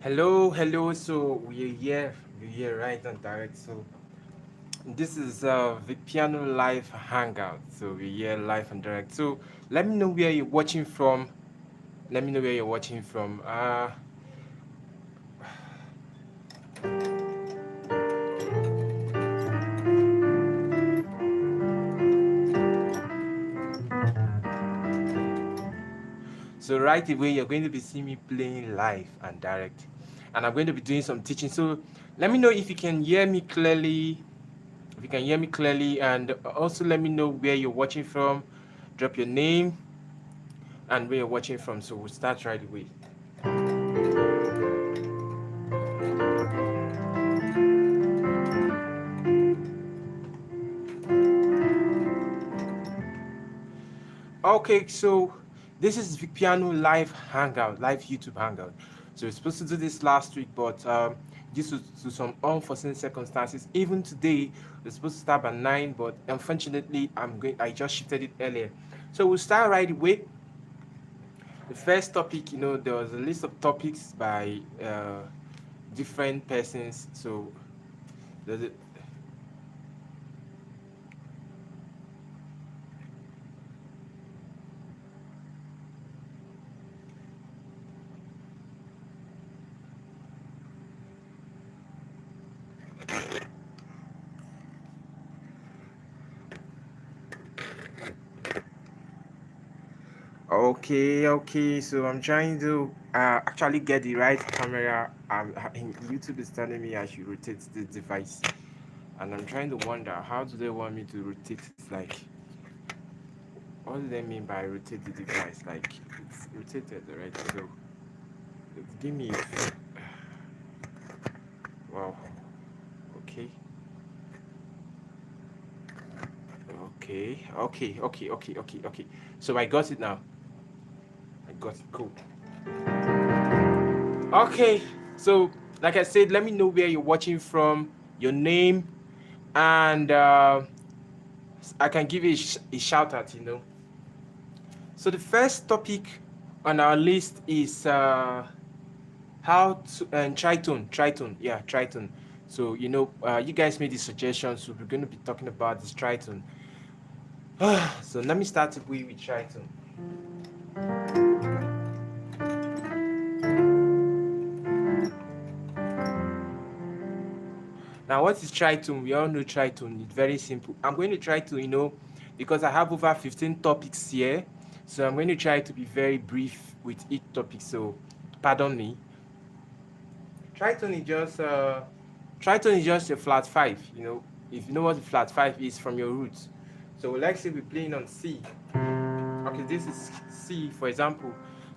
Hello. So we're here right on direct. So this is Vicpiano live hangout. So we're here live and direct. So let me know where you're watching from. Let me know where you're watching from. So right away you're going to be seeing me playing live and direct, and I'm going to be doing some teaching. So let me know if you can hear me clearly. If you can hear me clearly, and also let me know where you're watching from. Drop your name and where you're watching from. So we'll start right away. Okay, so this is Vicpiano live hangout, live YouTube hangout. So we're supposed to do this last week, but due to some unforeseen circumstances, even today we're supposed to start at 9, but unfortunately I just shifted it earlier. So we'll start right away. The first topic, there was a list of topics by different persons. So the, Okay. So I'm trying to actually get the right camera. YouTube is telling me I should rotate the device, and I'm trying to wonder how do they want me to rotate it? Like, what do they mean by rotate the device? Like, it's rotated already. So give me. Wow. Okay. Okay. So I got it now. I got it. Cool. Okay. So, like I said, let me know where you're watching from, your name, and I can give you a shout out. So the first topic on our list is how to and Triton, yeah, Triton. So you guys made the suggestions, so we're going to be talking about this Triton. So let me start with Triton. Now, what is Triton? We all know Triton. It's very simple. I'm going to try to, because I have over 15 topics here, so I'm going to try to be very brief with each topic. So, pardon me. Triton is just uh, Triton is just a flat five. If you know what a flat five is from your roots. So, let's say we're playing on C. Okay, this is C, for example.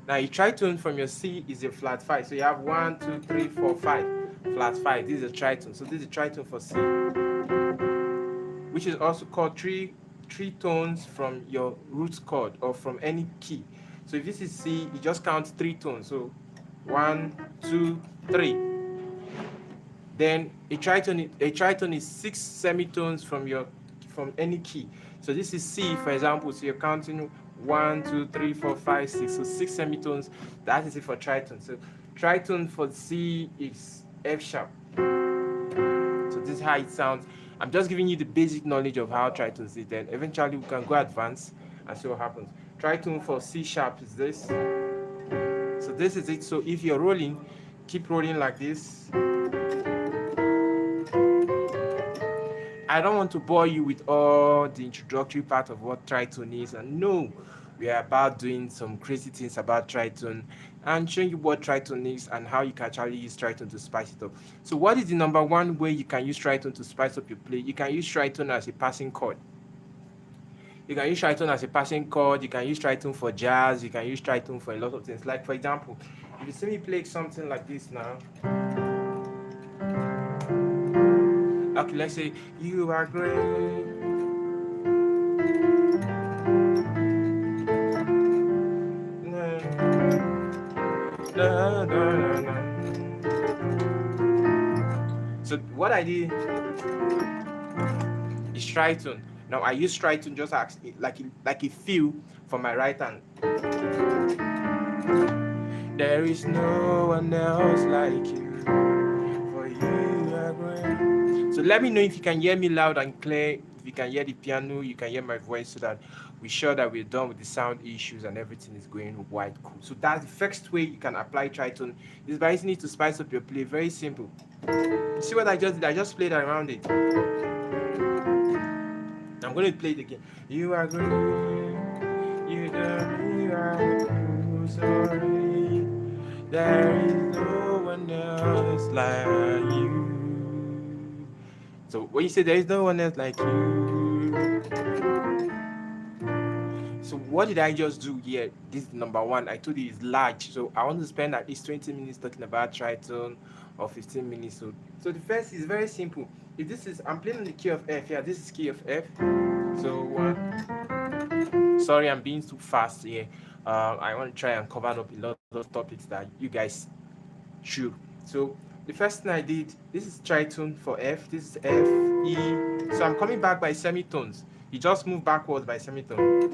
Now, a Triton from your C is a flat five. So you have 1, 2, 3, 4, 5 flat five. This is a Triton. So this is a Triton for C, which is also called three tones from your root chord or from any key. So if this is C, you just count 3 tones. So 1, 2, 3. Then a triton is 6 semitones from any key. So this is C, for example. So you're counting 1, 2, 3, 4, 5, 6. So 6 semitones. That is it for triton. So triton for C is F sharp. So this is how it sounds. I'm just giving you the basic knowledge of how tritons is. Then eventually we can go advance and see what happens. Triton for C sharp is this. So this is it. So if you're rolling, keep rolling like this. I don't want to bore you with all the introductory part of what Triton is, and no, we are about doing some crazy things about Triton and showing you what Triton is and how you can actually use Triton to spice it up. So what is the number one way you can use Triton to spice up your play? You can use Triton as a passing chord. You can use Triton as a passing chord. You can use Triton for jazz. You can use Triton for a lot of things. Like, for example, if you see me play something like this now, okay, let's say you are great. So what I did is Triton. Now I use Triton just like a feel for my right hand. There is no one else like you. For you are great. So let me know if you can hear me loud and clear. If you can hear the piano, you can hear my voice, so that we're sure that we're done with the sound issues and everything is going quite cool. So that's the first way you can apply Triton. It's very easy to spice up your play. Very simple. You see what I just did? I just played around it. I'm going to play it again. You are great. You are sorry. There is no one else like you. So when you say there is no one else like you, so what did I just do here? This is number one. I told you it's large. So I want to spend at least 20 minutes talking about Triton, or 15 minutes. So the first is very simple. If this is, I'm playing on the key of F. Yeah, this is key of F. So sorry, I'm being too fast here. I want to try and cover up a lot of topics that you guys should. So the first thing I did, this is Triton for F. This is F, E. So I'm coming back by semitones. You just move backwards by semitone.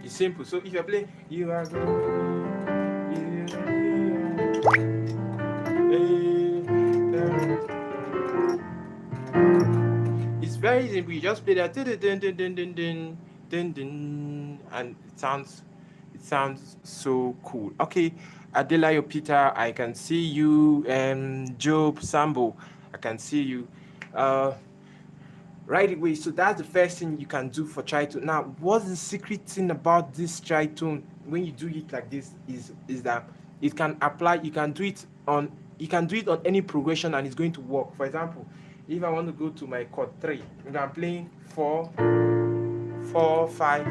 It's simple. So if you're playing, you are it's very simple. You just play that and it sounds so cool. Okay, Adelayo Peter, I can see you, and Job Sambo, I can see you. Right away. So that's the first thing you can do for Triton. Now, what's the secret thing about this Triton when you do it like this is that it can apply, you can do it on any progression and it's going to work. For example, if I want to go to my chord 3, if I'm playing 4, 4, 5,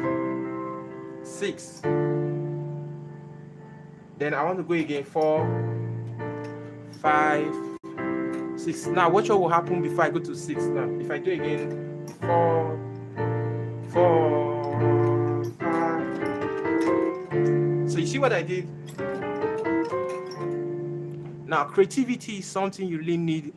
6, then I want to go again 4, 5, 6. Now watch what will happen before I go to 6. Now if I do again 4, 4, 5. So you see what I did? Now creativity is something you really need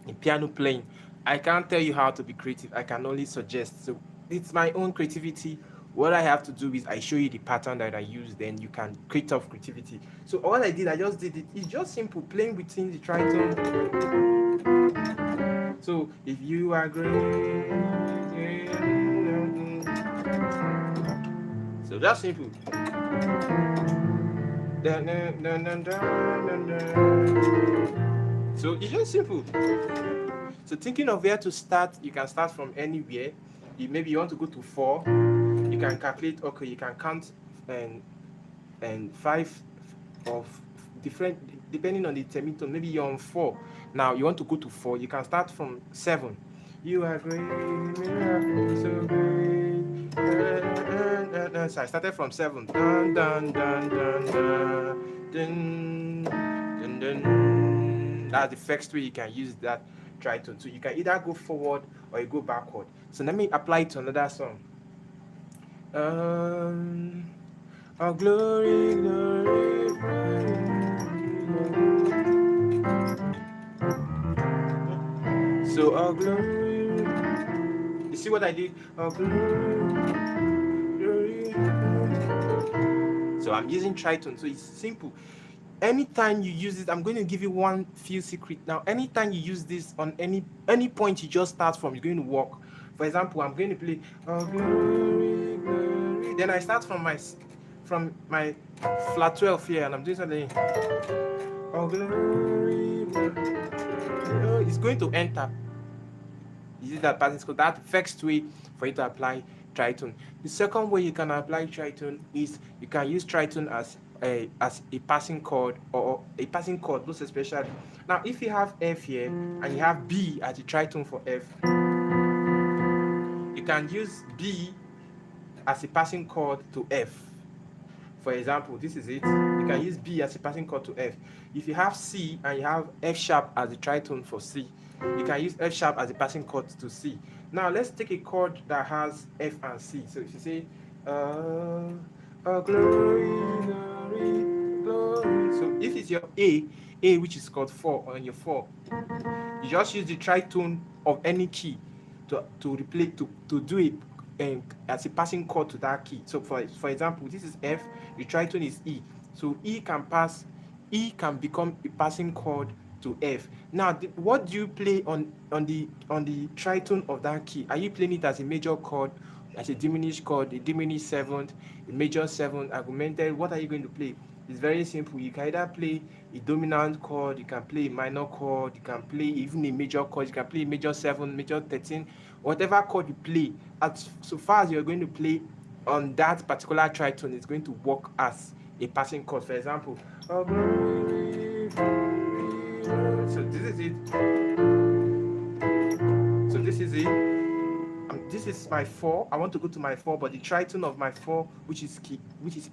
in piano playing. I can't tell you how to be creative. I can only suggest. So it's my own creativity. What I have to do is I show you the pattern that I use, then you can create off creativity. So all I did, I just did it. It's just simple, playing within the Triton. So if you are great, so that's simple. So it's just simple. So thinking of where to start, you can start from anywhere. Maybe you want to go to 4, you can calculate. Okay, you can count and 5 of different, depending on the semitone. Maybe you're on 4. Now you want to go to 4, you can start from 7. You are great, so great. So I started from 7. Dun, dun, dun, dun, dun, dun, dun, dun. That's the first way you can use that Triton. So you can either go forward or you go backward. So let me apply it to another song. Oh glory, glory, glory. So oh glory. You see what I did? Oh glory, glory. So I'm using Triton. So it's simple. Anytime you use it, I'm going to give you one few secret now. Anytime you use this on any point you just start from, it's going to work. For example, I'm going to play oh glory, glory. Then I start from my flat 12 here, and I'm doing something. Oh glory, glory. It's going to enter. You see that pattern? So that's the first way for you to apply Triton. The second way you can apply Triton is you can use Triton as a passing chord, or a passing chord, most especially. Now, if you have F here and you have B as the Triton for F, you can use B as a passing chord to F. For example, this is it. You can use B as a passing chord to F. If you have C and you have F sharp as the Triton for C, you can use F sharp as a passing chord to C. Now let's take a chord that has F and C. So if you say glory, glory, glory. So if it's your A which is called 4 on your 4, you just use the tritone of any key to replace to do it as a passing chord to that key. So for example, this is F, the tritone is E. So E can become a passing chord to F. Now, what do you play on the tritone of that key? Are you playing it as a major chord, as a diminished chord, a diminished seventh, a major seventh, augmented? What are you going to play? It's very simple. You can either play a dominant chord, you can play a minor chord, you can play even a major chord, you can play a major 7, major 13, whatever chord you play. So far as you're going to play on that particular tritone, it's going to work as a passing chord. For example, so this is it. So this is it. This is my 4. I want to go to my 4, but the tritone of my 4, which is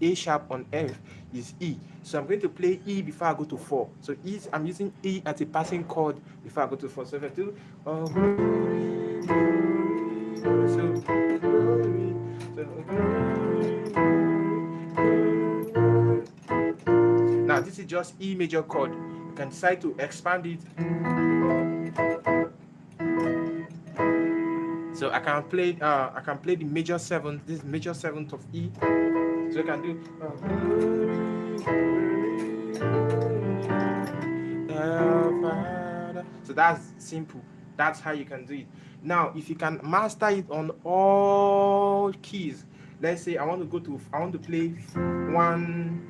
A sharp on F, is E. So I'm going to play E before I go to 4. So I'm using E as a passing chord before I go to 4. So if I do, now this is just E major chord. You can decide to expand it. So I can play the major 7th. This is major 7th of E. So I can do so that's simple. That's how you can do it. Now, if you can master it on all keys, let's say I want to play 1,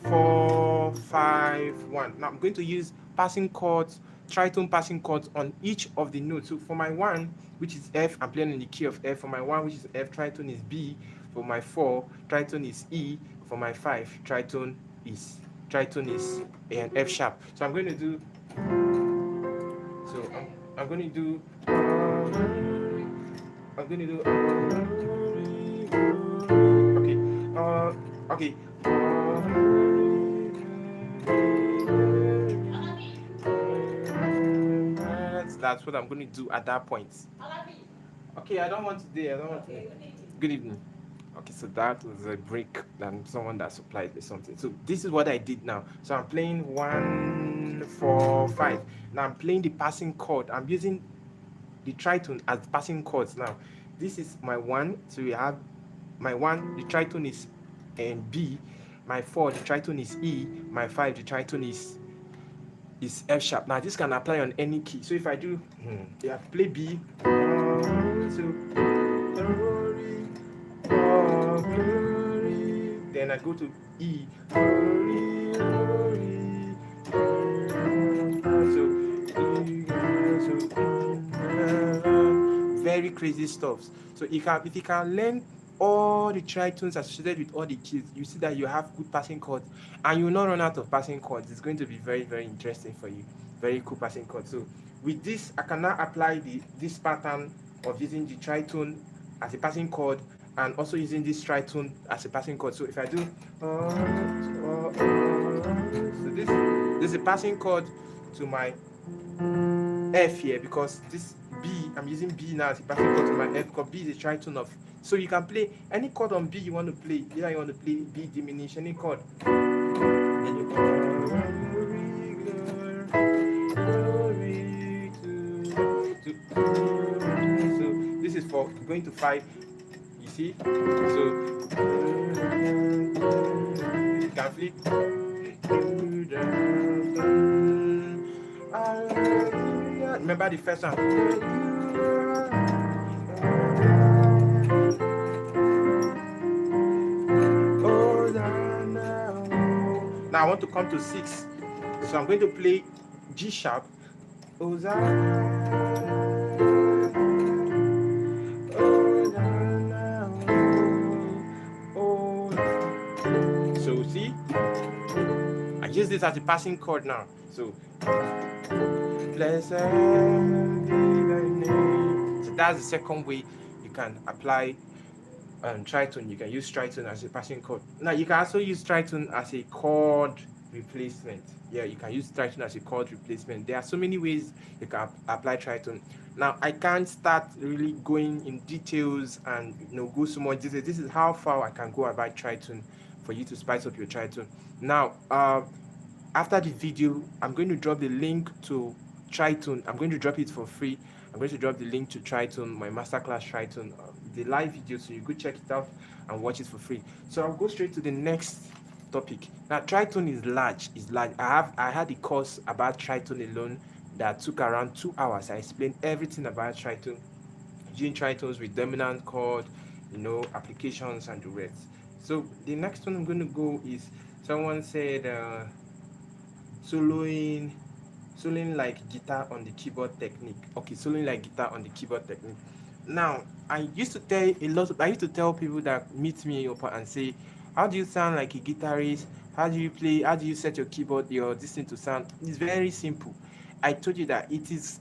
4, 5, 1. Now I'm going to use passing chords, tritone passing chords on each of the notes. So for my 1, which is F, I'm playing in the key of F. For my 1, which is F, tritone is B. For my 4, tritone is E. For my 5, tritone is an F sharp. So I'm going to do. So I'm going to do. Okay. That's what I'm going to do at that point. Okay, I don't want to. Good evening. Okay, so that was a break than someone that supplied me something. So this is what I did now. So I'm playing 1, 4, 5. Now I'm playing the passing chord. I'm using the tritone as passing chords now. This is my 1. So we have my 1, the tritone is B. My 4, the tritone is E. My 5, the tritone is F sharp. Now this can apply on any key. So if I do, play B. Then I go to E. Very crazy stuff. So if you can learn all the tritones associated with all the keys, you see that you have good passing chords, and you will not run out of passing chords. It's going to be very, very interesting for you. Very cool passing chords. So with this, I can now apply this pattern of using the tritone as a passing chord, and also using this tritone as a passing chord. So if I do, so this is a passing chord to my F here, because this B, I'm using B now as a passing chord to my F, because B is a tritone of. So you can play any chord on B you want to play. Either you want to play B diminished, any chord. So this is for going to 5. You see? So you can flip. Remember the first one. Now I want to come to 6. So I'm going to play G sharp. So see, I use this as a passing chord now. So blessed be thy name. So that's the second way you can apply tritone. You can use tritone as a passing chord. Now you can also use tritone as a chord replacement. Yeah, you can use tritone as a chord replacement. There are so many ways you can apply tritone. Now I can't start really going in details and go so much detail. This is how far I can go about tritone for you to spice up your tritone. Now after the video, I'm going to drop the link to Triton. I'm going to drop it for free. I'm going to drop the link to Triton, my masterclass Triton. the live video, so you go check it out and watch it for free. So I'll go straight to the next topic. Now Triton is large. I had a course about Triton alone that took around 2 hours. I explained everything about Triton, using Tritons with dominant chord, applications and the rest. So the next one I'm going to go is, someone said soloing like guitar on the keyboard technique. Okay, soloing like guitar on the keyboard technique. Now, I used to tell people that meet me up and say, how do you sound like a guitarist? How do you play? How do you set your keyboard, your this thing to sound? It's very simple. I told you that it's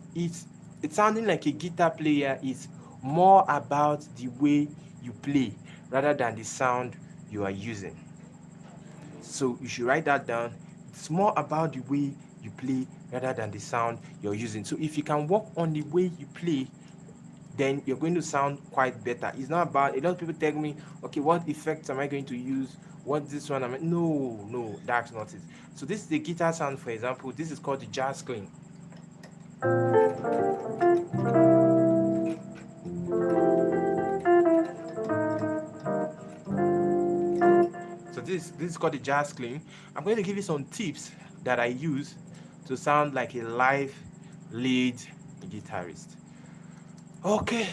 sounding like a guitar player is more about the way you play rather than the sound you are using. So you should write that down. It's more about the way you play rather than the sound you're using. So if you can work on the way you play, then you're going to sound quite better. It's not about, a lot of people tell me, okay, what effects am I going to use? What this one? No, that's not it. So this is the guitar sound, for example. This is called the jazz clean. So this is called the jazz clean. I'm going to give you some tips that I use to sound like a live lead guitarist. Okay,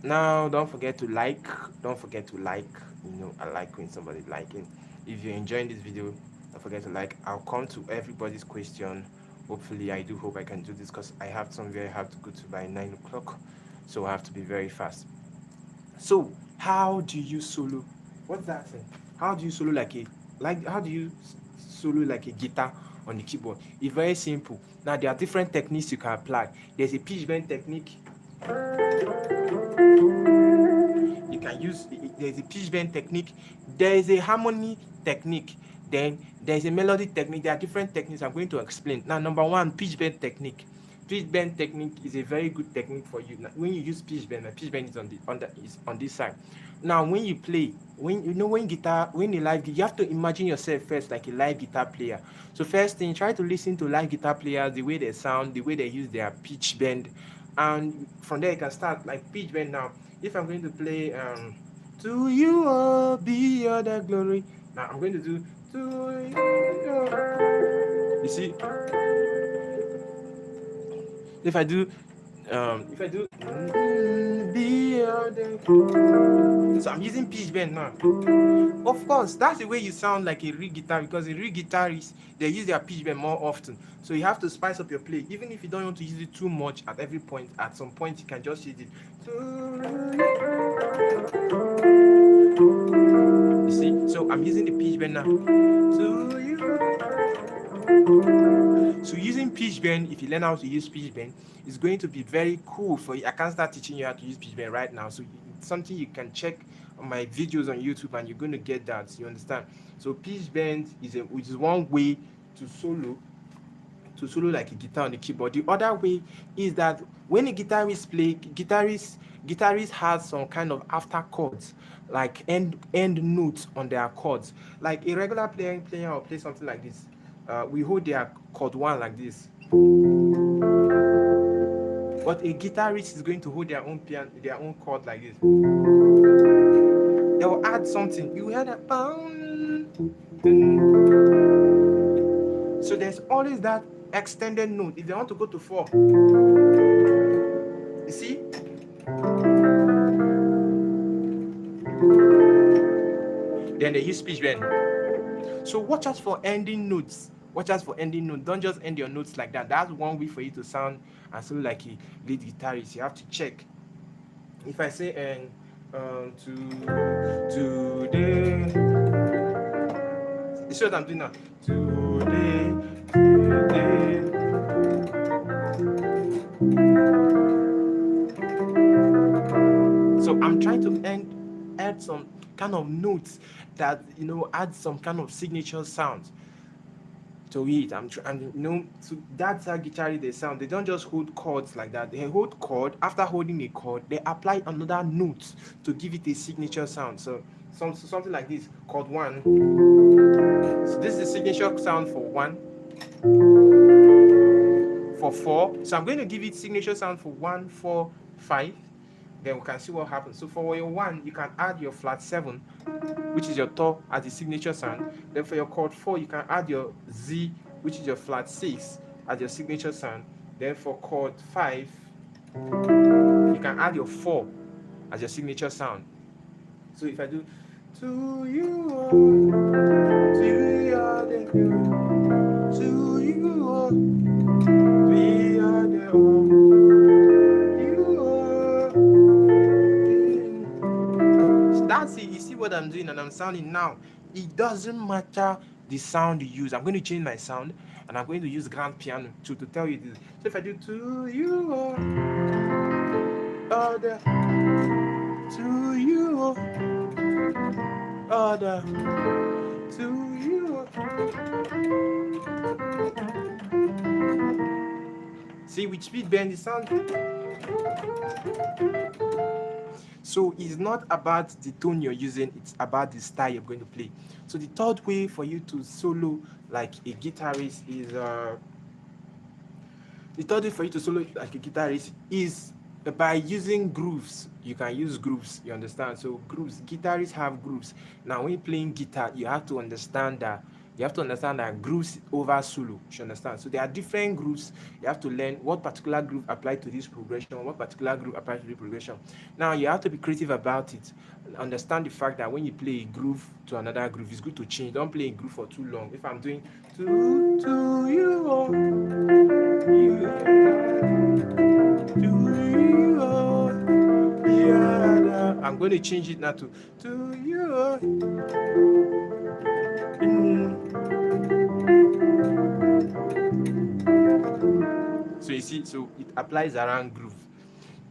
now don't forget to like. I like when somebody's liking. If you're enjoying this video, don't forget to like. I'll come to everybody's question. Hopefully, I do hope I can do this because I have somewhere I have to go to by 9 o'clock, so I have to be very fast. So how do you solo? What's that thing? How do you solo how do you solo like a guitar on the keyboard? It's very simple. Now there are different techniques you can apply. There's a pitch bend technique. You can use, there's a pitch bend technique, there is a harmony technique, then there's a melody technique. There are different techniques I'm going to explain. Now, number one, pitch bend technique. Pitch bend technique is a very good technique for you. Now, when you use pitch bend is on this side. Now, when you play, when you live, you have to imagine yourself first like a live guitar player. So first thing, try to listen to live guitar players, the way they sound, the way they use their pitch bend, and from there you can start like pitch bend. Now, if I'm going to play to you all be all the glory, now I'm going to do to you. You see, if I do be all the, so I'm using pitch bend now. Of course, that's the way you sound like a real guitar, because a real guitarist, they use their pitch bend more often. So you have to spice up your play. Even if you don't want to use it too much at every point, at some point you can just use it. You see? So I'm using the pitch bend now. So using pitch bend, if you learn how to use pitch bend, it's going to be very cool for you. I can't start teaching you how to use pitch bend right now. So it's something you can check on my videos on YouTube, and you're going to get that. You understand? So pitch bend is one way to solo like a guitar on the keyboard. The other way is that when a guitarist play, guitarist has some kind of after chords, like end notes on their chords. Like a regular player will play something like this. We hold their chord 1 like this. But a guitarist is going to hold their own chord like this. They will add something. You hear that? So there's always that extended note. If they want to go to 4, you see? Then they use pitch bend. So watch out for ending notes. Don't just end your notes like that. That's one way for you to sound and sound like a lead guitarist. You have to check. If I say today, you see what I'm doing now? Today. So I'm trying to add some kind of notes that add some kind of signature sounds to it. So that's how guitarists they sound. They don't just hold chords like that. They hold chord. After holding a chord, they apply another note to give it a signature sound. So something like this, chord 1. So this is the signature sound for 1. For 4. So I'm going to give it signature sound for 1, 4, 5. then we can see what happens. So for your 1, you can add your flat 7, which is your to as the signature sound. Then for your chord 4, you can add your Z, which is your flat 6 as your signature sound. Then for chord 5, you can add your 4 as your signature sound. So if I do to you all, to you all the good, to you all, we are the all, you are. So that's it. You see what I'm doing, and I'm sounding now. It doesn't matter the sound you use. I'm going to change my sound, and I'm going to use grand piano to tell you this. So if I do to you all the, to you all the, to you. See, with speed bend, the sound. So it's not about the tone you're using, it's about the style you're going to play. So the third way for you to solo like a guitarist is by using grooves. You can use grooves, you understand? So grooves, guitarists have grooves. Now when you're playing guitar, you have to understand that grooves over solo. You understand? So there are different grooves. You have to learn what particular groove applies to this progression, what particular groove applies to this progression. Now you have to be creative about it. Understand the fact that when you play a groove to another groove, it's good to change. Don't play a groove for too long. If I'm doing to you, I'm going to change it now to you. So you see, so it applies around groove.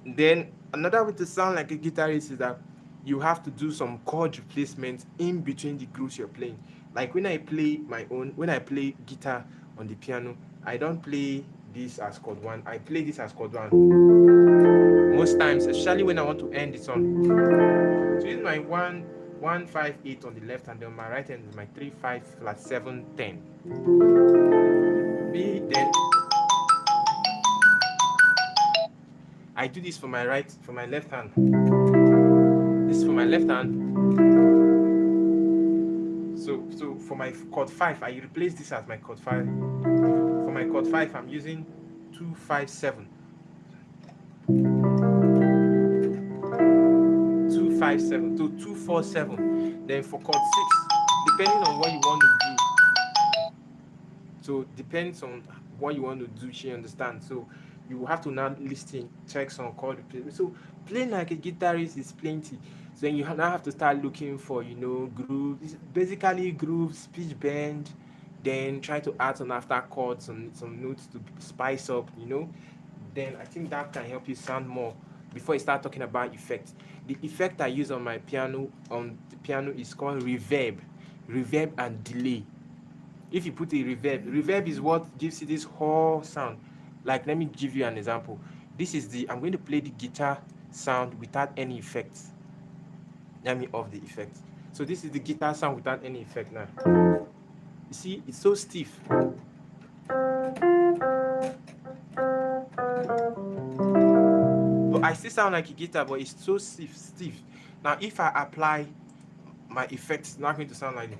Then another way to sound like a guitarist is that you have to do some chord replacement in between the grooves you're playing. Like when I play guitar on the piano, I don't play this as chord 1. I play this as chord 1 most times, especially when I want to end the song. So this is my 1 5 8 on the left hand, then on my right hand is my 3 5 flat 7 10. B, then I do this for my left hand. This is for my left hand. So for my chord 5, I replace this as my chord 5. For my chord 5, I'm using 2 5 7. 2 5 7 to 2 4 7. Then for chord 6, depending on what you want to do. So depends on what you want to do, she understands. So you have to now listen, check some chord replacement. So playing like a guitarist is plenty. So then you now have to start looking for, grooves, basically grooves, pitch bend, then try to add some after chords, some notes to spice up, Then I think that can help you sound more before you start talking about effects. The effect I use on the piano is called reverb and delay. If you put a reverb is what gives you this whole sound. Like, let me give you an example. I'm going to play the guitar sound without any effects. Let me off the effect. So this is the guitar sound without any effect now. You see, it's so stiff. But I still sound like a guitar, but it's so stiff. Now, if I apply my effects, it's not going to sound like it.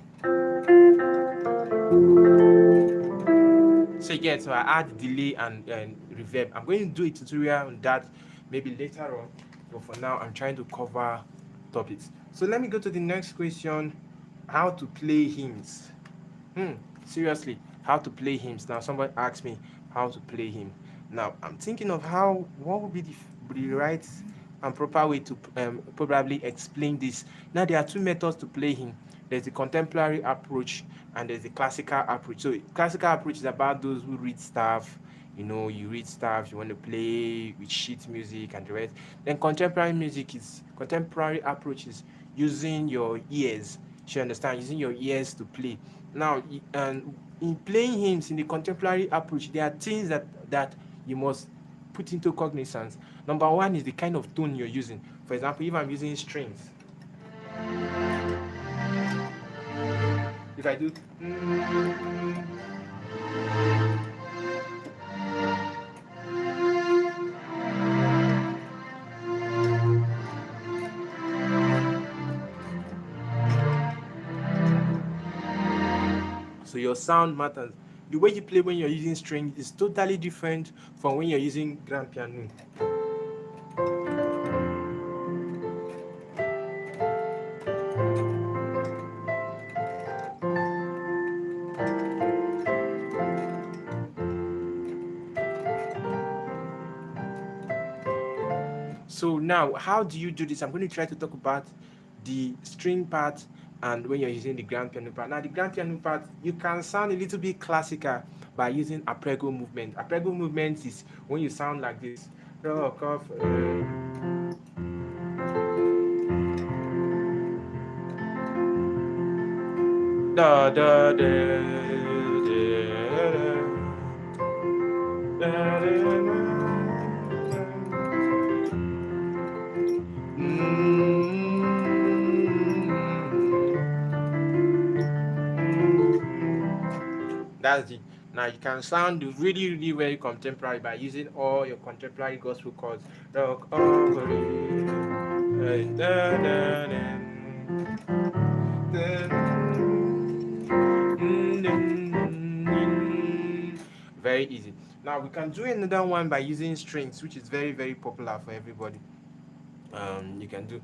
So again, so I add delay and reverb. I'm going to do a tutorial on that maybe later on, but for now I'm trying to cover topics. So let me go to the next question: how to play hymns. Seriously, how to play hymns. Now somebody asked me how to play hymn. Now I'm thinking of what would be the right and proper way to probably explain this. Now there are two methods to play hymn. There's the contemporary approach and there's the classical approach. So classical approach is about those who read stuff. You read stuff, you want to play with sheet music and the rest. Then contemporary approach is using your ears. You understand? Using your ears to play. Now, in playing hymns in the contemporary approach, there are things that you must put into cognizance. Number one is the kind of tone you're using. For example, if I'm using strings, if I do, your sound matters. The way you play when you're using string is totally different from when you're using grand piano. So now, how do you do this? I'm going to try to talk about the string part and when you're using the grand piano part. Now, the grand piano part, you can sound a little bit classical by using arpeggio movement. Arpeggio movement is when you sound like this. Rock off. Da, da, da, da, da, da, That's it. Now you can sound really, really very contemporary by using all your contemporary gospel chords. Rock, very easy. Now we can do another one by using strings, which is very, very popular for everybody. You can do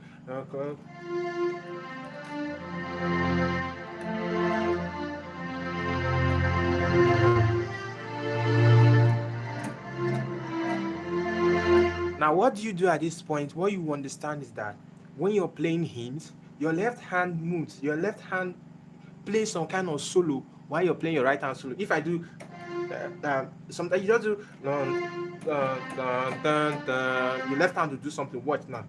Now, what do you do at this point? What you understand is that when you're playing hymns, your left hand moves. Your left hand plays some kind of solo while you're playing your right hand solo. If I do, sometimes you just do, your left hand will do something. Watch now.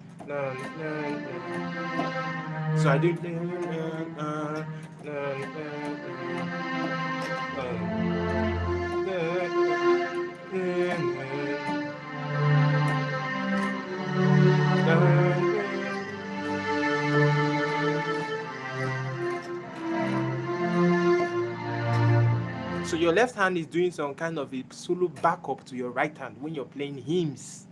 So I do. So your left hand is doing some kind of a solo backup to your right hand when you're playing hymns.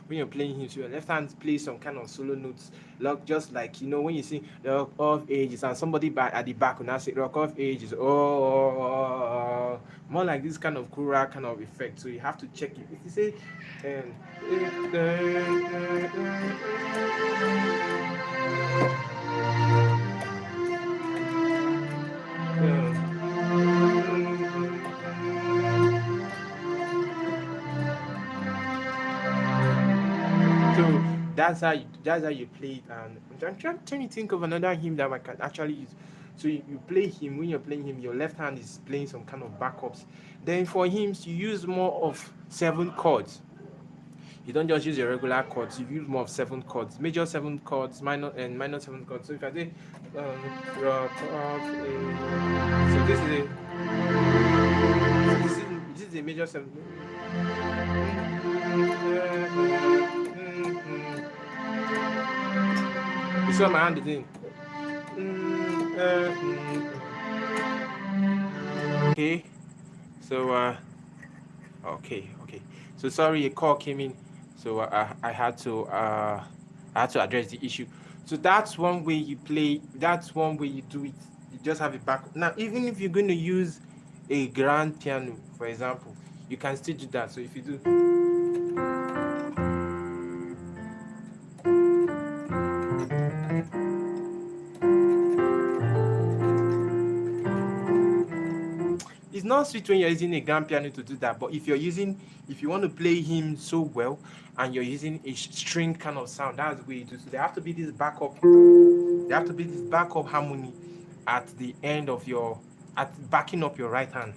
When you're playing hymns, your left hand plays some kind of solo notes, like just like when you sing Rock of Ages and somebody at the back will now say Rock of Ages, more like this kind of choral kind of effect. So you have to check it. If you say that's how you play it. And I'm trying to think of another hymn that I can actually use. So you play hymn. When you're playing hymn, your left hand is playing some kind of backups. Then for hymns, you use more of 7 chords. You don't just use your regular chords. You use more of 7 chords, major 7 chords, minor 7 chords. So if I say rock off, so this is a major 7. You saw my hand is okay. So okay. So sorry, a call came in, so I had to address the issue. So that's one way you play. That's one way you do it. You just have it back. Now, even if you're going to use a grand piano, for example, you can still do that. So if you do. It's not sweet when you're using a grand piano to do that, but if you want to play him so well and you're using a string kind of sound, that's the way you do. So there have to be this backup harmony at the end of backing up your right hand.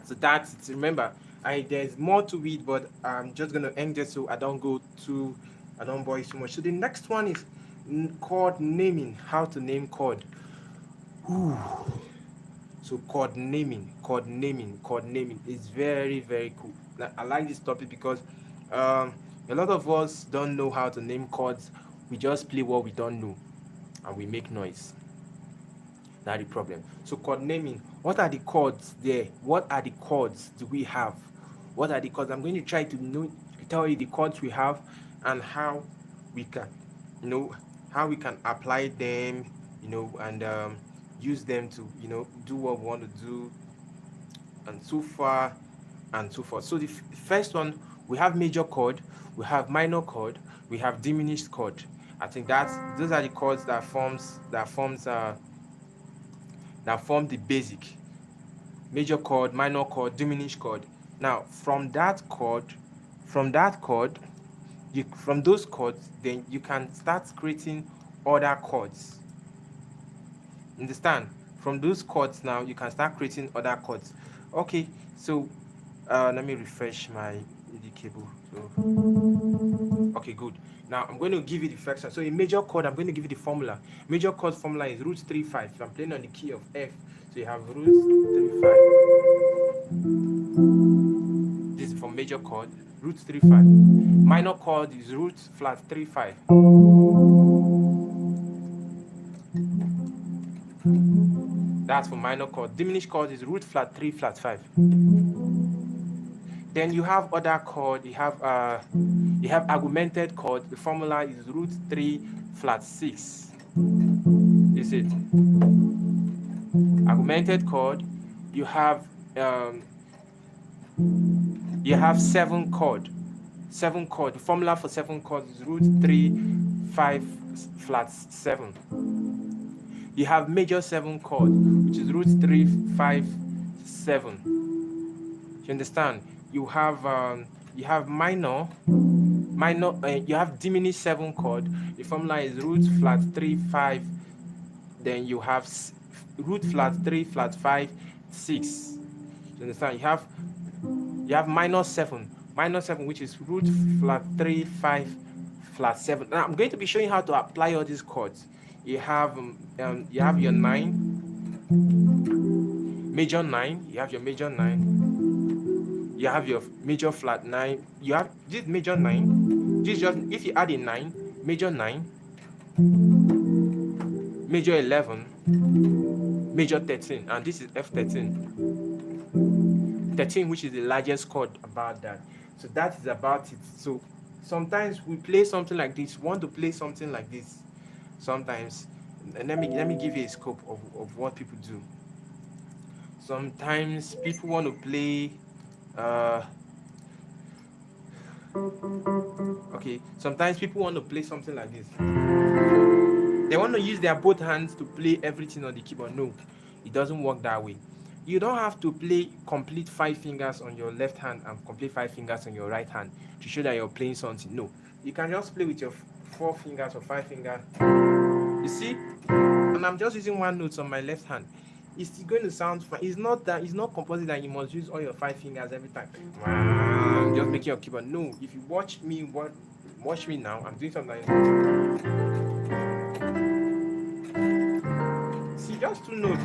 So that's it. Remember, there's more to it, but I'm just gonna end it so I don't bore you too much. So the next one is chord naming. How to name chord. Ooh. So chord naming is very, very cool. I like this topic because a lot of us don't know how to name chords. We just play what we don't know and we make noise. Not the problem. So chord naming. What are the chords there? What are the chords do we have? What are the chords? I'm going to try to tell you the chords we have and how we can, how we can apply them, and use them to, do what we want to do, and so far and so forth. So the first one, we have major chord, we have minor chord, we have diminished chord. I think those are the chords that form the basic. Major chord, minor chord, diminished chord. Now from those chords, then you can start creating other chords. Understand? From those chords now you can start creating other chords. Okay, so let me refresh my MIDI cable. So okay, good. Now I'm going to give you the fraction. So in major chord, I'm going to give you the formula. Major chord formula is root 3/5. If I'm playing on the key of F, so you have root 3/5. This is for major chord, root 3/5. Minor chord is root flat 3/5. That's for minor chord. Diminished chord is root flat 3 flat 5. Then you have other chord. You have augmented chord. The formula is root 3 flat 6. Is it augmented chord? You have 7 chord. 7 chord. The formula for 7 chord is root 3 5 flat 7. You have major 7 chord, which is root 3 5 7. You understand? You have minor. You have diminished 7 chord. The formula is root flat 3 5. Then you have root flat 3 flat 5 6. You understand? You have minor 7, which is root flat 3 5 flat 7. Now I'm going to be showing how to apply all these chords. You have your 9, major 9. You have your major 9. You have your major flat 9. You have this major 9. This just, if you add a 9, major 9, major 11, major 13, and this is F13. 13, which is the largest chord about that. So that is about it. So sometimes we play something like this. Want to play something like this? Sometimes, and let me give you a scope of what people do. Sometimes people want to play. Okay. Sometimes people want to play something like this. They want to use their both hands to play everything on the keyboard. No, it doesn't work that way. You don't have to play complete 5 fingers on your left hand and complete 5 fingers on your right hand to show that you're playing something. No, you can just play with your 4 fingers or 5 fingers. You see? And I'm just using 1 note on my left hand. It's still going to sound fine. It's not compulsory that you must use all your 5 fingers every time. Just making your keyboard. No, if you watch me now, I'm doing something like this. See, just 2 notes.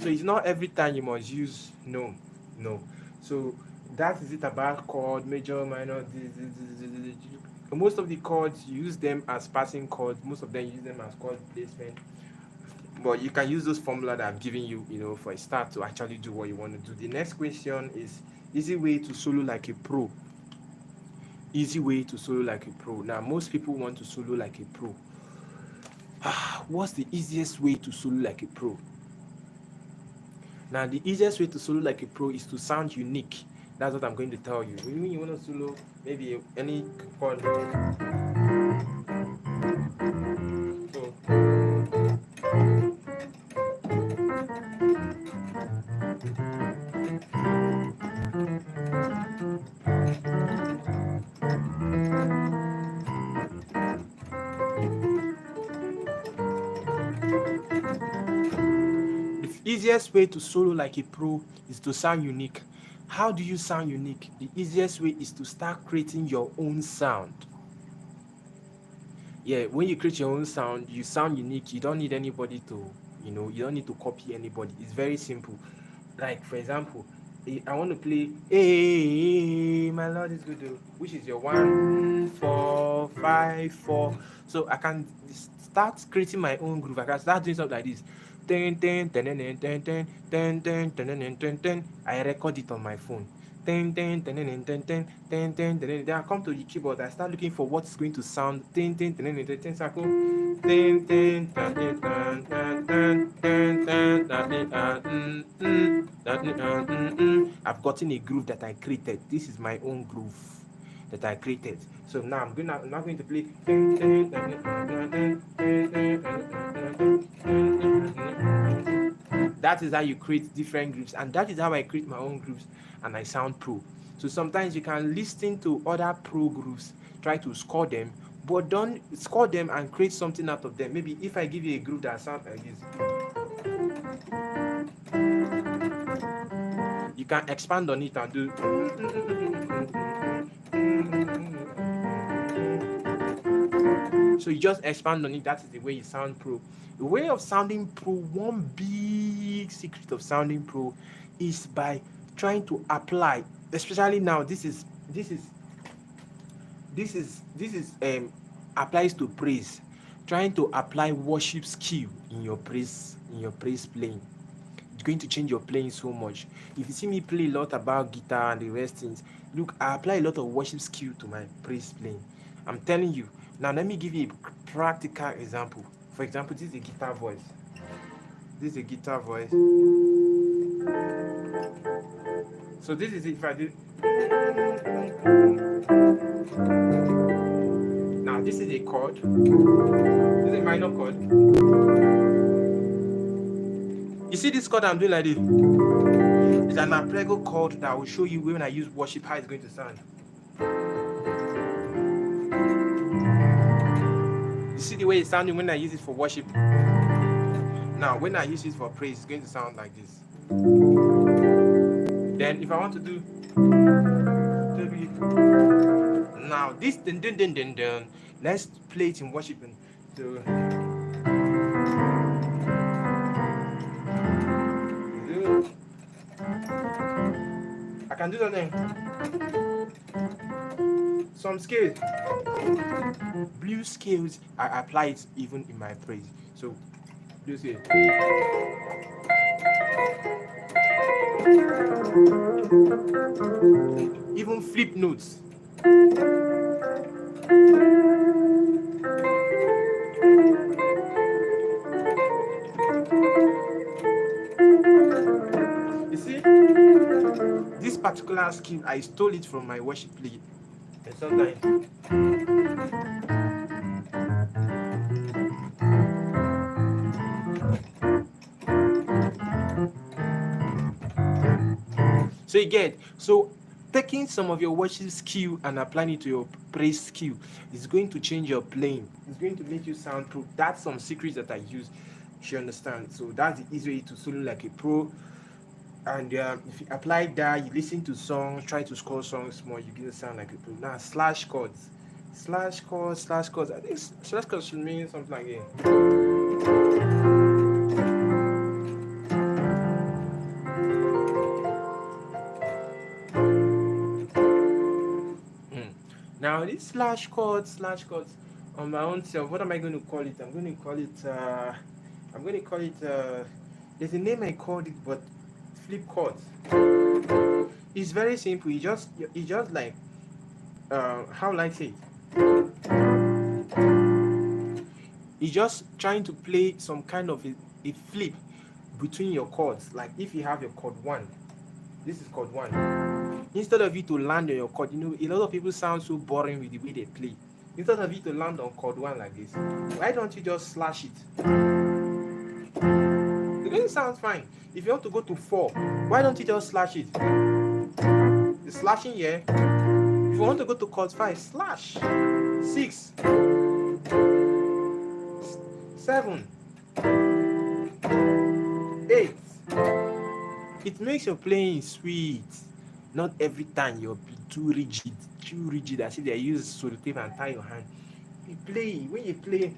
So it's not every time you must use no. So that is it about chord, major, minor. Most of the chords, you use them as passing chords. Most of them use them as chord placement. But you can use those formula that I'm giving you, for a start to actually do what you want to do. The next question is easy way to solo like a pro. Easy way to solo like a pro. Now, most people want to solo like a pro. What's the easiest way to solo like a pro? Now, the easiest way to solo like a pro is to sound unique. That's what I'm going to tell you. When you want to solo, maybe any chord. Easiest way to solo like a pro is to sound unique. How do you sound unique? The easiest way is to start creating your own sound. Yeah, when you create your own sound, you sound unique. You don't need anybody to, you don't need to copy anybody. It's very simple. Like, for example, I want to play hey, my Lord is good, which is your 1 4 5 4. So I can start creating my own groove. I can start doing something like this. Ten, ten, ten, ten, ten, ten, ten, ten, ten, ten, ten, ten. I record it on my phone. Ten, ten, ten, ten, ten, ten, ten, ten, ten. Then I come to the keyboard. I start looking for what's going to sound. Ten, ten, ten, ten, ten, ten. So I go ten, ten, ten, ten, ten, ten, ten, ten, ten, I've gotten a groove that I created. This is my own groove that I created. So now I'm not going to play. That is how you create different grooves, and that is how I create my own grooves, and I sound pro. So sometimes you can listen to other pro grooves, try to score them, but don't score them and create something out of them. Maybe if I give you a groove that sounds like this, you can expand on it and do. So you just expand on it. That is the way you sound pro. The way of sounding pro, one big secret of sounding pro is by trying to apply, especially now, this is applies to praise. Trying to apply worship skill in your praise playing. It's going to change your playing so much. If you see me play a lot about guitar and the rest things, look, I apply a lot of worship skill to my praise playing. I'm telling you. Now let me give you a practical example. For example, this is a guitar voice. So this is it. If I do. Now this is a chord. This is a minor chord. You see this chord I'm doing like this? It's an arpeggio chord that will show you when I use worship how it's going to sound. You see the way it's sounding when I use it for worship? Now, when I use it for praise, it's going to sound like this. Then, if I want to do... Now, this... Let's play it in worship. I can do something. Some scales. Blues scales, I apply it even in my praise. So, you see. Even flip notes. You see, this particular skill, I stole it from my worship play. And sometimes. So you get, so taking some of your worship skill and applying it to your praise skill is going to change your playing. It's going to make you sound pro. That's some secrets that I use. You understand? So that's the easy way to solo like a pro. And if you apply that, you listen to songs, try to score songs more, you're going to sound like a pro. Now, slash chords. I think slash chords should mean something like that. Now this slash chords on my own self, what am I going to call it? I'm going to call it there's a name I called it, but flip chords. It's very simple. It's just like how will I say it? It's just trying to play some kind of a flip between your chords. Like if you have your chord 1, this is chord 1. Instead of you to land on your chord, a lot of people sound so boring with the way they play. Instead of you to land on chord 1 like this, why don't you just slash it? The game sounds fine. If you want to go to 4, why don't you just slash it? The slashing here. If you want to go to chord 5, slash. 6, 7, 8. It makes your playing sweet. Not every time you'll be too rigid as if they use sellotape and tie your hand. When you play,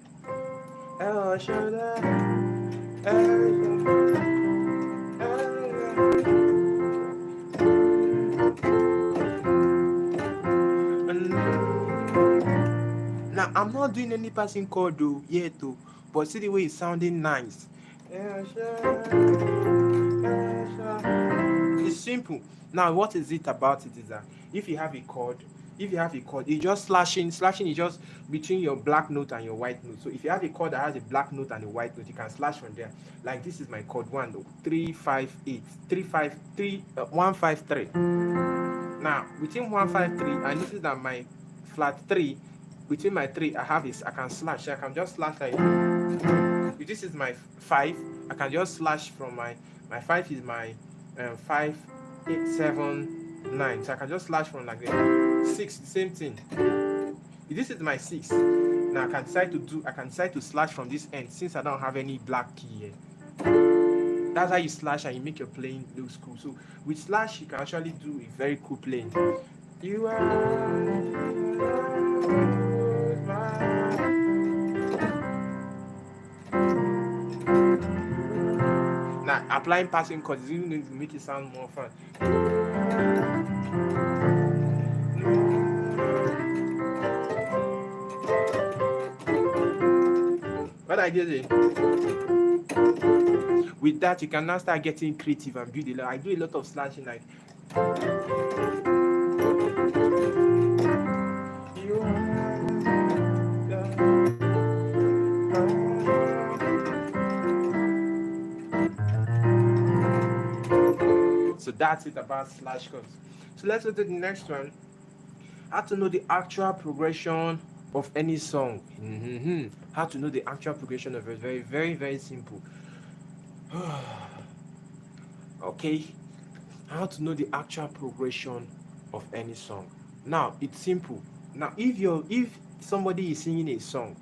Now I'm not doing any passing chord though yet though, but see the way it's sounding nice. It's simple. Now what is it about it is that if you have a chord, it's just slashing. Slashing is just between your black note and your white note. So if you have a chord that has a black note and a white note, you can slash from there. Like this is my chord 1 though. 3 5 8 3 5 3 1 5 3. Now between 1 5 3, and this is that my flat 3. Between my 3, I can slash. I can just slash like if this is my 5, I can just slash from my 5 is my 5 8 7 9. So I can just slash from like that. 6, the same thing. If this is my 6, now I can decide to slash from this end since I don't have any black key here. That's how you slash and you make your playing looks cool. So with slash you can actually do a very cool playing. You are now applying passing chords is even going to make it sound more fun. What I did is, with that you can now start getting creative and build a lot. I do a lot of slashing like so that's it about slash chords. So let's go to the next one. How to know the actual progression of any song. How to know the actual progression of it. Very, very, very simple. Okay. How to know the actual progression of any song. Now it's simple. Now if somebody is singing a song,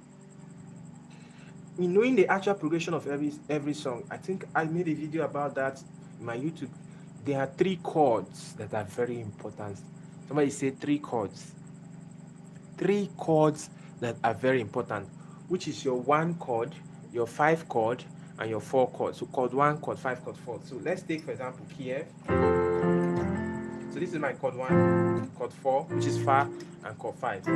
in knowing the actual progression of every song, I think I made a video about that in my YouTube. There are 3 chords that are very important. Somebody say 3 chords. 3 chords that are very important, which is your 1 chord, your 5 chord, and your 4 chord. So chord 1, chord 5, chord 4. So let's take for example key F. So this is my chord 1, chord 4, which is Fa, and chord 5.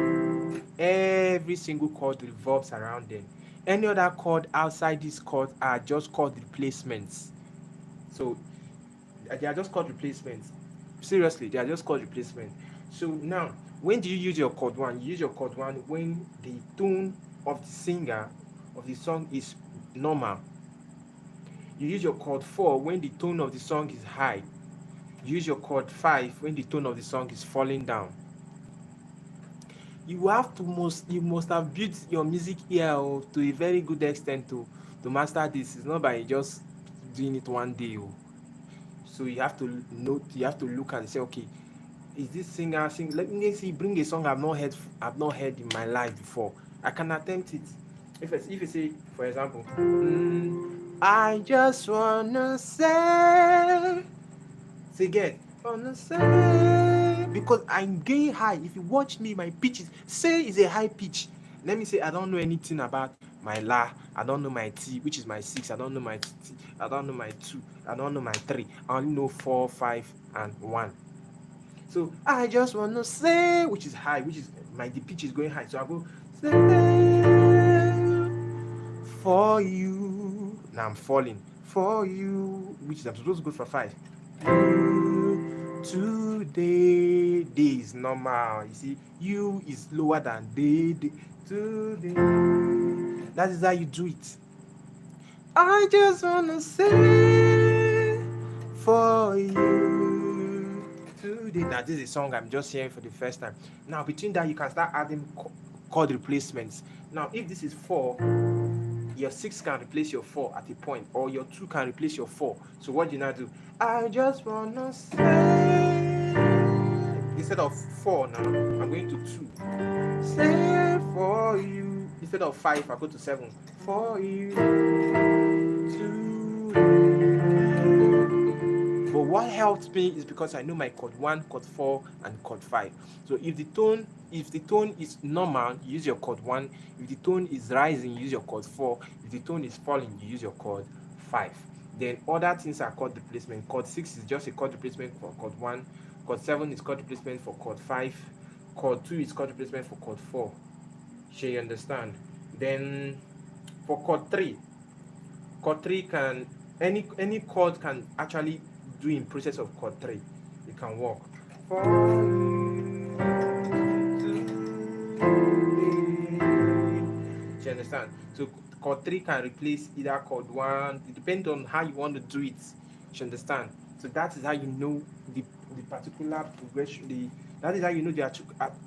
Every single chord revolves around them. Any other chord outside this chord are just chord replacements. So they are just chord replacements. Seriously, they are just chord replacements. So now, when do you use your chord 1? You use your chord 1 when the tone of the singer of the song is normal. You use your chord 4 when the tone of the song is high. You use your chord 5 when the tone of the song is falling down. You must have built your music ear to a very good extent to master this. It's not by just doing it one day. So you have to note, you have to look and say, okay, is this singer sing? Let me see, bring a song I've not heard in my life before. I can attempt it. If you say, for example, I just wanna say again, wanna say, because I'm going high. If you watch me, my pitch is a high pitch. Let me say I don't know anything about my La, I don't know my T, which is my 6, I don't know my T, I don't know my 2, I don't know my 3, I only know 4, 5, and 1. So I just want to say, which is high, which is the pitch is going high. So I go say for you. Now I'm falling for you, which is I'm supposed to go for 5. Today, day is normal. You see, you is lower than day. Today. That is how you do it. I just wanna say for you today. Now this is a song I'm just hearing for the first time. Now between that you can start adding chord replacements. Now if this is 4, your 6 can replace your 4 at a point, or your 2 can replace your 4. So what do you now do? I just wanna say, instead of 4 now, I'm going to 2. Say for you. Instead of 5, I go to 7. For you. But what helps me is because I know my chord 1, chord 4, and chord 5. So if the tone is normal, you use your chord 1. If the tone is rising, you use your chord 4. If the tone is falling, you use your chord 5. Then other things are chord replacement. Chord 6 is just a chord replacement for chord 1. Chord 7 is chord replacement for chord 5. Chord 2 is chord replacement for chord 4. You understand? Then for chord 3 can any chord can actually do in process of chord 3. It can work. For you you understand? So chord 3 can replace either chord 1. It depends on how you want to do it. You understand? So that is how you know the particular progression. That is how you know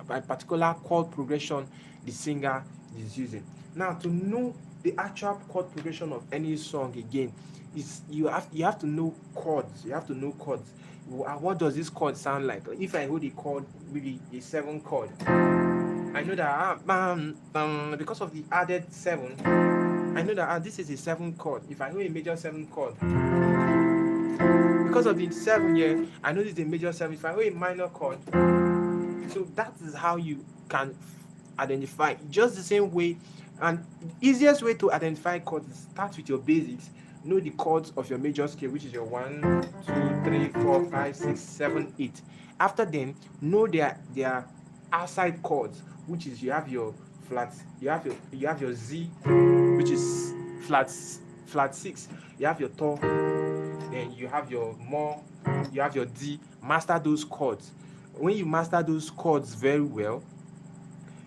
a particular chord progression the singer is using. Now, to know the actual chord progression of any song again, is you have to know chords. You have to know chords. What does this chord sound like? If I hold a chord, maybe a 7 chord, I know that because of the added 7, I know that this is a 7 chord. If I hold a major 7 chord, because of the 7 here, I know this is a major 7. If I hold a minor chord, so that is how you can identify. Just the same way, and the easiest way to identify chords is start with your basics. Know the chords of your major scale, which is your 1, 2, 3, 4, 5, 6, 7, 8. After them, know their outside chords, which is you have your flat, you have your Z, which is flat 6. You have your tor, then you have your more, you have your D. Master those chords. When you master those chords very well,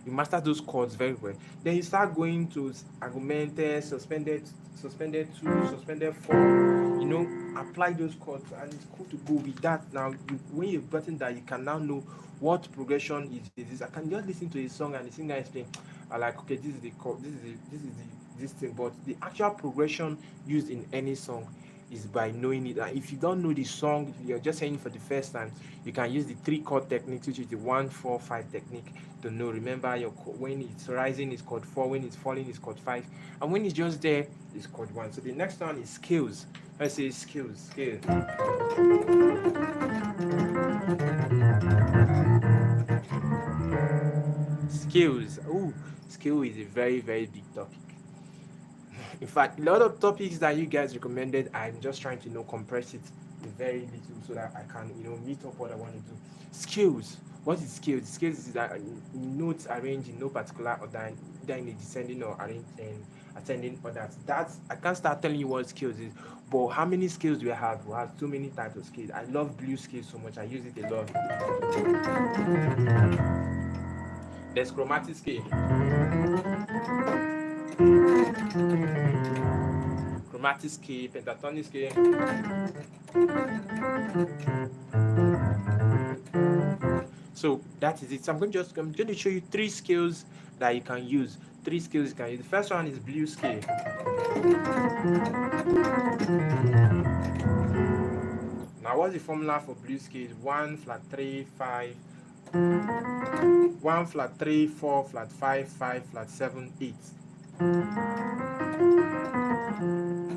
then you start going to augmented, suspended 2, suspended 4. Apply those chords, and it's cool to go with that. Now, when you've gotten that, you can now know what progression is this. I can just listen to a song and the singer is playing. I like, okay, this is the chord, this thing. But the actual progression used in any song is by knowing it. And if you don't know the song, if you're just saying it for the first time, you can use the 3 chord techniques, which is the 1, 4, 5 technique to know. Remember, when it's rising is chord 4, when it's falling is chord 5, and when it's just there is chord 1. So the next one is scales. Let's say scale. Scales. Oh, scale is a very, very big topic. In fact, a lot of topics that you guys recommended, I'm just trying to compress it very little so that I can meet up what I want to do. Scales. What is scales? Scales is that notes arranged in no particular order, either in a descending or ascending order. That's, I can't start telling you what scales is, but how many scales do we have? We have so many types of scales. I love blue scales so much. I use it a lot. There's chromatic scale. Chromatic scale, pentatonic scale. So that is it. So I'm going to show you 3 scales that you can use. 3 scales you can use. The first one is blue scale. Now, what's the formula for blue scale? 1 flat 3 5. 1 flat 3 4 flat 5 5 flat 7 8.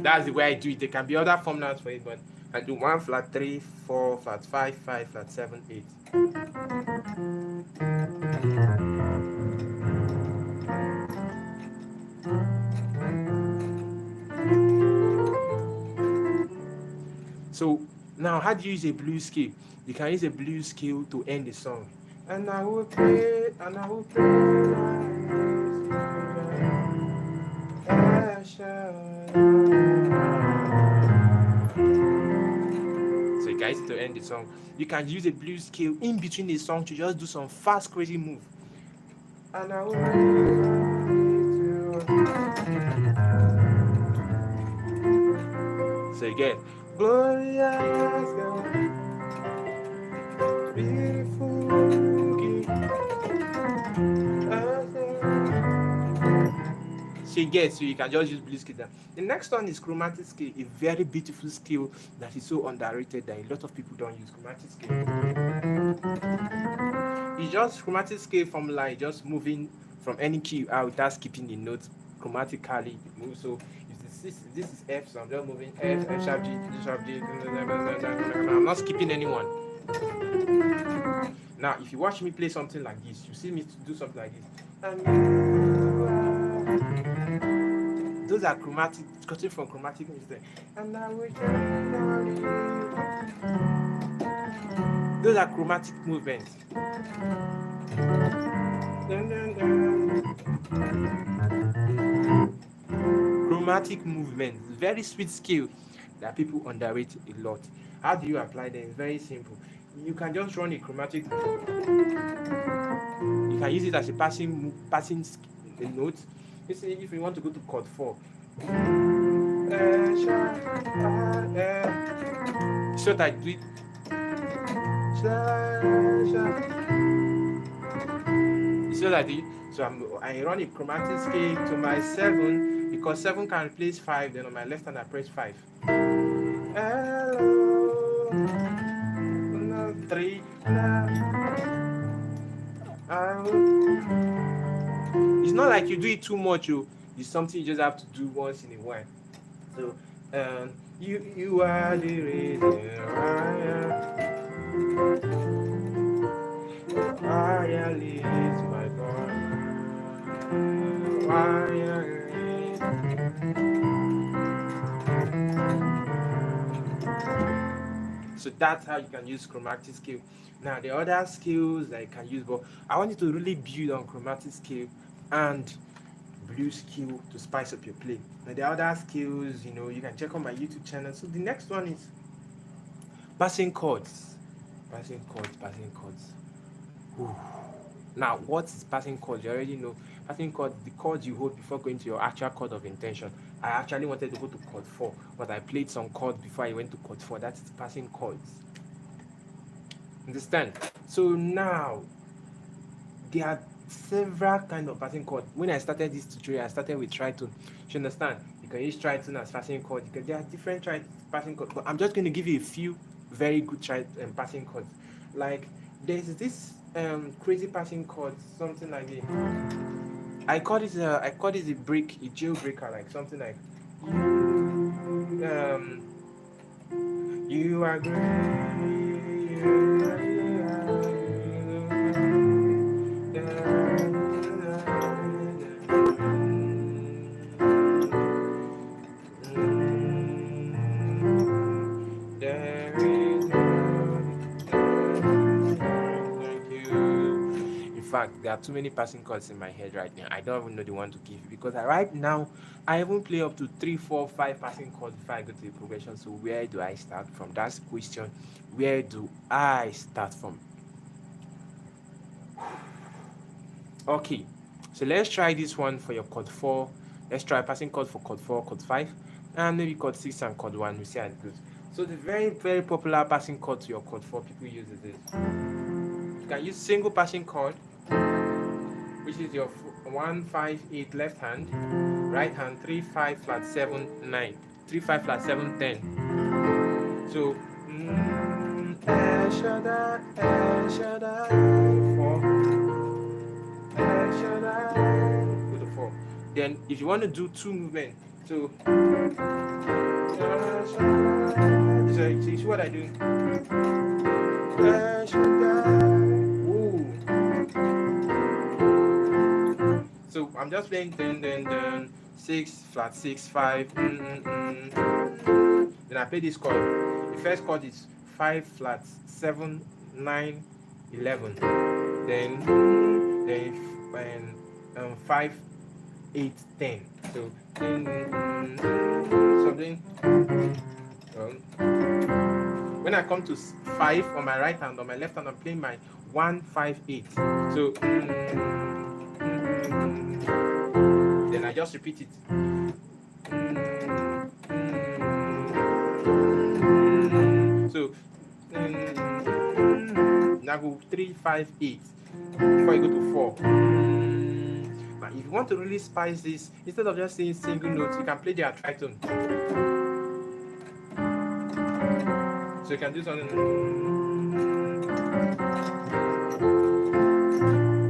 That's the way I do it. There can be other formulas for it, but I do 1 flat 3 4 flat 5 5 flat 7 8. So now, how do you use a blues scale? You can use a blues scale to end the song. And I will pray, and I will pray. So you guys to end the song. You can use a blues scale in between the song to just do some fast, crazy move. And I will pray. So again, glorious God, beautiful so you can just use blues scale. The next one is chromatic scale, a very beautiful scale that is so underrated that a lot of people don't use. Chromatic scale. It's just chromatic scale formula, just moving from any key out without skipping the notes chromatically. So if this is F, so I'm just moving F sharp G, G sharp G. I'm not skipping anyone. Now, if you watch me play something like this, you see me do something like this. Those are chromatic, cutting from chromatic music. Those are chromatic movements. Chromatic movement, very sweet skill that people underrate a lot. How do you apply them? It's very simple. You can just run a chromatic. You can use it as a passing note. You see, if you want to go to chord 4, so that I do it. So that I run a chromatic scale to my 7 because 7 can replace 5. Then on my left hand I press 5. Hello, 3. It's not like you do it too much. It's something you just have to do once in a while. So you are the reason why I live, my God. Why I live. So that's how you can use chromatic scale. Now the other skills that you can use, but I want you to really build on chromatic scale and blues skill to spice up your play. Now the other skills, you can check on my YouTube channel. So the next one is passing chords. Passing chords. Ooh. Now, what is passing chords? You already know. Passing chords, the chords you hold before going to your actual chord of intention. I actually wanted to go to chord 4, but I played some chords before I went to chord 4. That is passing chords. Understand? So now, there are several kinds of passing chords. When I started this tutorial, I started with Triton. You understand? You can use Triton as passing chord. There are different passing chords, but I'm just going to give you a few very good passing chords. Like there's this crazy passing chord, something like it. I call it a jailbreaker, like something like you are great. In fact, there are too many passing chords in my head right now. I don't even know the one to give you because right now I even play up to 3, 4, 5 passing chords before I go to the progression. So where do I start from? That's the question. Where do I start from? Okay, so let's try this one for your chord 4. Let's try passing chord for chord 4, chord 5, and maybe chord 6 and chord 1. We see how it goes. So the very, very popular passing chord to your chord 4 people use is this. You can use single passing chord, which is your 1, 5, 8 left hand, right hand 3, 5, flat 7, 9, 3, 5, flat 7, 10. So 4. Go to 4. Then if you want to do 2 movements, so you see what I do? Ooh. So I'm just playing 10, 6, flat 6, 5. Then I play this chord. The first chord is 5 flat 7, 9, 11. Then 5, 8, 10. So something. When I come to 5 on my right hand, on my left hand, I'm playing my 1, 5, 8. So then I just repeat it. So now go 3, 5, 8 before you go to 4. But if you want to really spice this, instead of just saying single notes, you can play their Triton. So you can do something.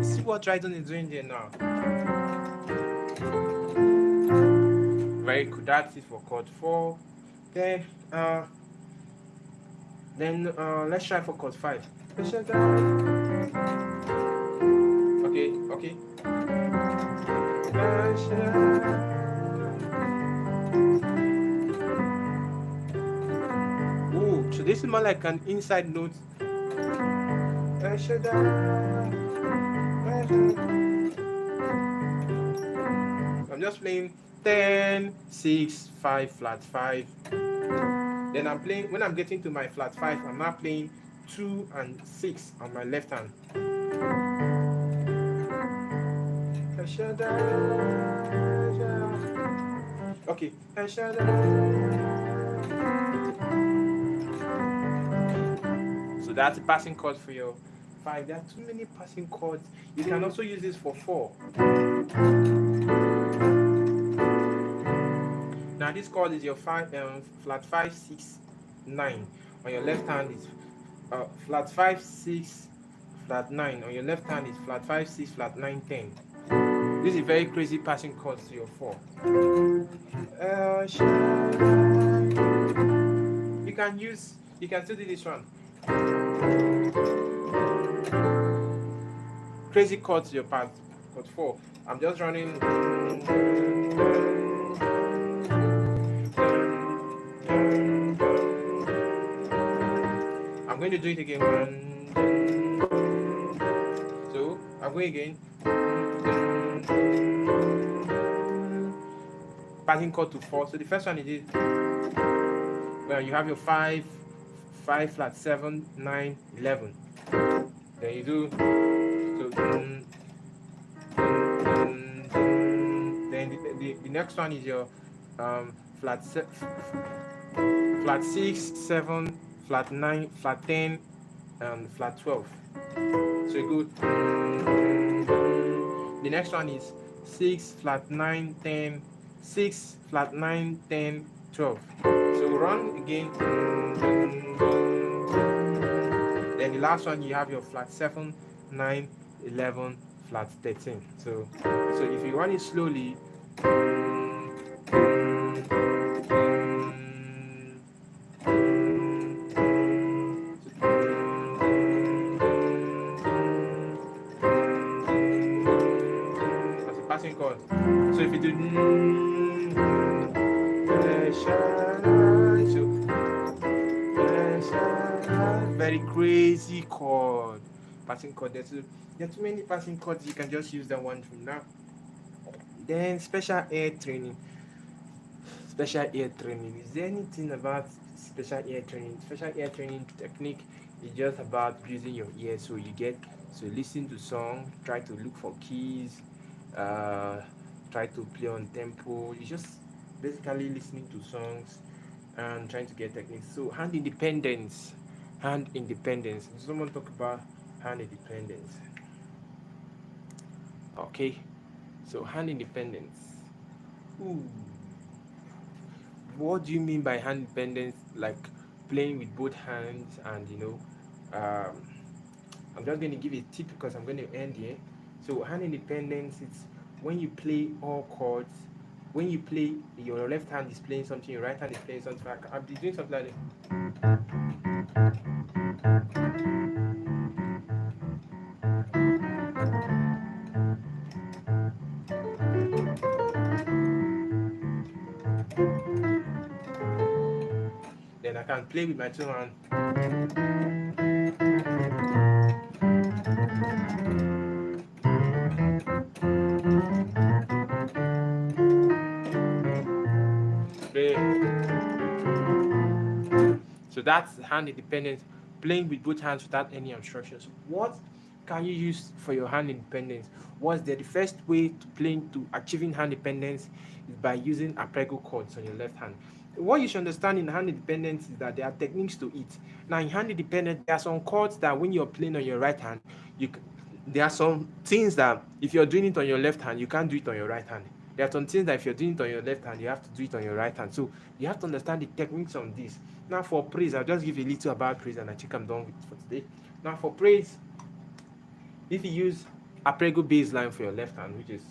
See what Triton is doing there now. Very good. That's it for chord 4. Then let's try for chord 5. Okay. Ooh, so this is more like an inside note. I'm just playing 10, 6, 5, flat 5. Then I'm playing, when I'm getting to my flat 5, I'm now playing 2 and 6 on my left hand. Okay. So that's a passing chord for your 5. There are too many passing chords. You can also use this for 4. Now this chord is your flat 5, 6, 9. On your left hand is flat 5, 6, flat 9. On your left hand is flat 5, 6, flat 9, 10. This is a very crazy passing chord to your 4. You can still do this one. Crazy chord to your part, chord 4. I'm just running. I'm going to do it again. So I'm going again. Passing chord to 4. So the first one is this. Well, you have your 5, flat 7, 9, 11. Then you do. So then the next one is your flat 6, 7, flat 9, flat 10, and flat 12. So you go. The next one is 6, flat 9, 10, 6, flat 9, 10, 12. So run again. Then the last one, you have your flat 7, 9, 11, flat 13. So if you run it slowly, that's a passing chord. So if you do very crazy chord, passing chord. There are too many passing chords. You can just use that one from now. Then special air training. Special air training. Is there anything about special air training? Special air training technique is just about using your ears. So listen to song, try to look for keys, try to play on tempo. You just basically listening to songs and trying to get techniques. So hand independence. Does someone talk about hand independence? Okay. So hand independence. Ooh. What do you mean by hand independence? Like playing with both hands, and I'm just going to give a tip because I'm going to end here. So hand independence, it's when you play all chords. When you play, your left hand is playing something, your right hand is playing something. I'll be doing something like that. Then I can play with my two hands. So that's hand independence, playing with both hands without any obstructions. What can you use for your hand independence? The first way to achieving hand independence is by using arpeggio chords on your left hand. What you should understand in hand independence is that there are techniques to it. Now in hand independence, there are some chords that when you're playing on your right hand, there are some things that if you're doing it on your left hand, you can't do it on your right hand. There are some things that if you're doing it on your left hand, you have to do it on your right hand. So you have to understand the techniques on this. Now for praise, I'll just give you a little about praise and I think I'm done with it for today. Now for praise, if you use arpeggio bass line for your left hand, which is,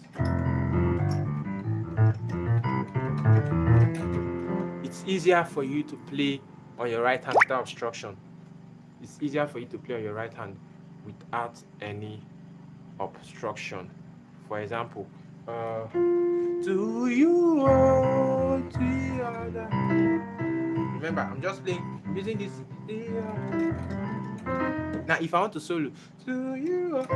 it's easier for you to play on your right hand without obstruction. It's easier for you to play on your right hand without any obstruction. For example, do you want the other? Remember, I'm just playing using this. Now, if I want to solo, do you?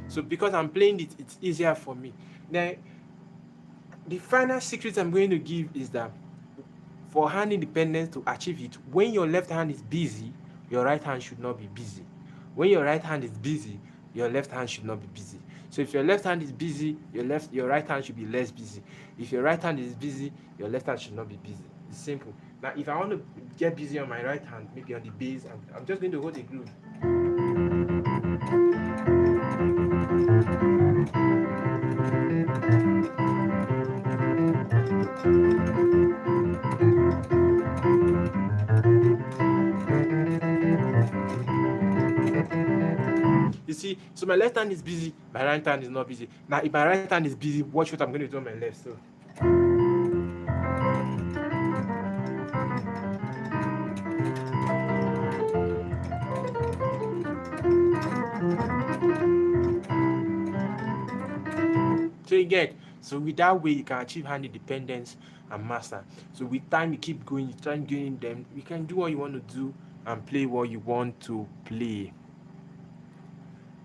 So because I'm playing it, it's easier for me. Then the final secret I'm going to give is that for hand independence to achieve it, when your left hand is busy, your right hand should not be busy. When your right hand is busy, your left hand should not be busy. So if your left hand is busy, your right hand should be less busy. If your right hand is busy, your left hand should not be busy. It's simple. Now, if I want to get busy on my right hand, maybe on the bass, I'm just going to hold a groove. You see, so my left hand is busy, my right hand is not busy. Now, if my right hand is busy, watch what I'm going to do on my left. So you get, so with that way you can achieve hand independence and master. So with time you keep going, you try doing them, you can do what you want to do and play what you want to play.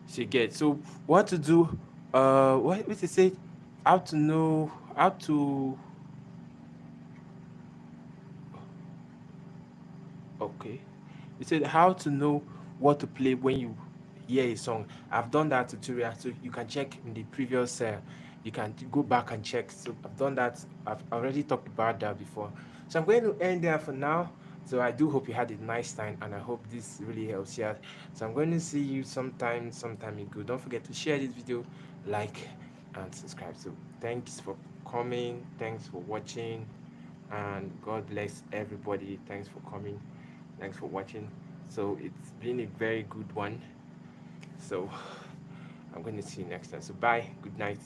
So you get, so what to do, what they say, how to know how to, okay, they said how to know what to play when you hear a song. I've done that tutorial, so you can check in the previous you can go back and check. So I've done that, I've already talked about that before. So I'm going to end there for now. So I do hope you had a nice time, and I hope this really helps you. So I'm going to see you sometime ago. Don't forget to share this video, like, and subscribe. So thanks for coming, thanks for watching, and God bless everybody. Thanks for coming, thanks for watching. So it's been a very good one. So I'm going to see you next time. So bye, good night.